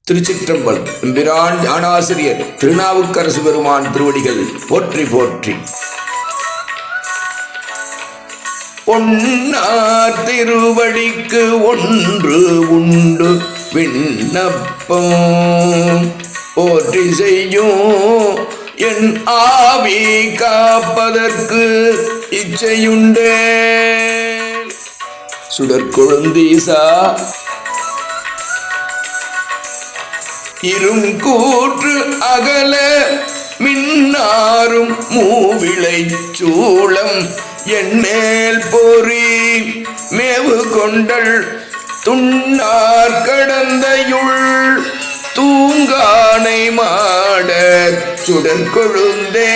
திருச்சிற்றம்பலம். எம்பிரான் ஞானாசிரியர் திருநாவுக்கரசு பெருமான் திருவடிகள் போற்றி போற்றி. பொன்னார் திருவடிக்கு ஒன்று உண்டு விண்ணப்பம் போற்றி செய்யும் என் ஆவி காப்பதற்கு இச்சையுண்டே. சுடற்கொழுந்தீசா இருங்கூற்று அகல மின்னாரும் மூவிளை சூளம் என்மேல் பொறி மேவு கொண்டல் துண்ணார் கடந்தையுள் தூங்கானை மாட சுடற்கொழுந்தே.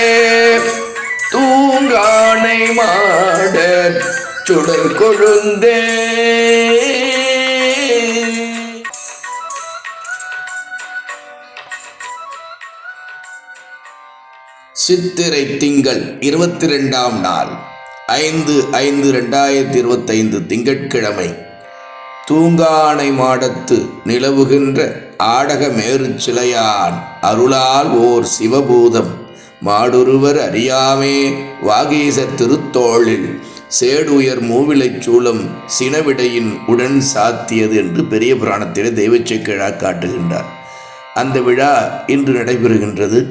தூங்கானை மாட சுடற்கொழுந்தே. சித்திரை திங்கள் 22ஆம் நாள் 5/5/2025 திங்கட்கிழமை. தூங்கானை மாடத்து நிலவுகின்ற ஆடக மேரு சிலையான் அருளால் ஓர் சிவபூதம் மாடுருவர் அறியாமே வாகீசர் திருத்தோளில் சேடுயர் மூவிலைச் சூளம் சினவிடையின் உடன் சாத்தியது என்று பெரிய புராணத்திலே தெய்வச்செக்கிழா காட்டுகின்றார். அந்த விழா இன்று நடைபெறுகின்றது.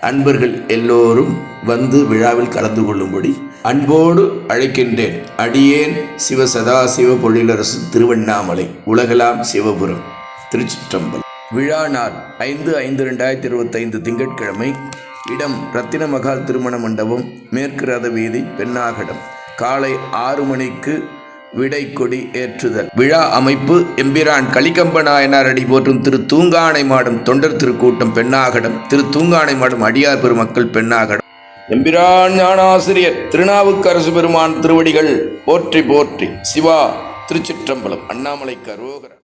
அன்பர்கள் எல்லோரும் வந்து விழாவில் கலந்து கொள்ளும்படி அன்போடு அழைக்கின்றேன். அடியேன் சிவ சதாசிவ பொழிலரசு திருவண்ணாமலை, உலகலாம் சிவபுரம், திருச்சிற்றம்பலம். விழா நாள் 5/5/2025 திங்கட்கிழமை. இடம் ரத்தினமகால் திருமண மண்டபம், மேற்கு ரத வீதி, பெண்ணாகடம். காலை 6 மணிக்கு விடை கொடி ஏற்றுதல். விழா அமைப்பு எம்பிரான் கலிகம்ப நாயனார் அடி போற்றும் திரு தூங்கானை மாடும் தொண்டர் திருக்கூட்டம் பெண்ணாகடம், திரு தூங்கானை மாடும் அடியார் பெருமக்கள் பெண்ணாகடம். எம்பிரான் ஞானாசிரியர் திருநாவுக்கரசு பெருமான் திருவடிகள் போற்றி போற்றி. சிவா திருச்சிற்றம்பலம். அண்ணாமலைக்கு அரோகரா.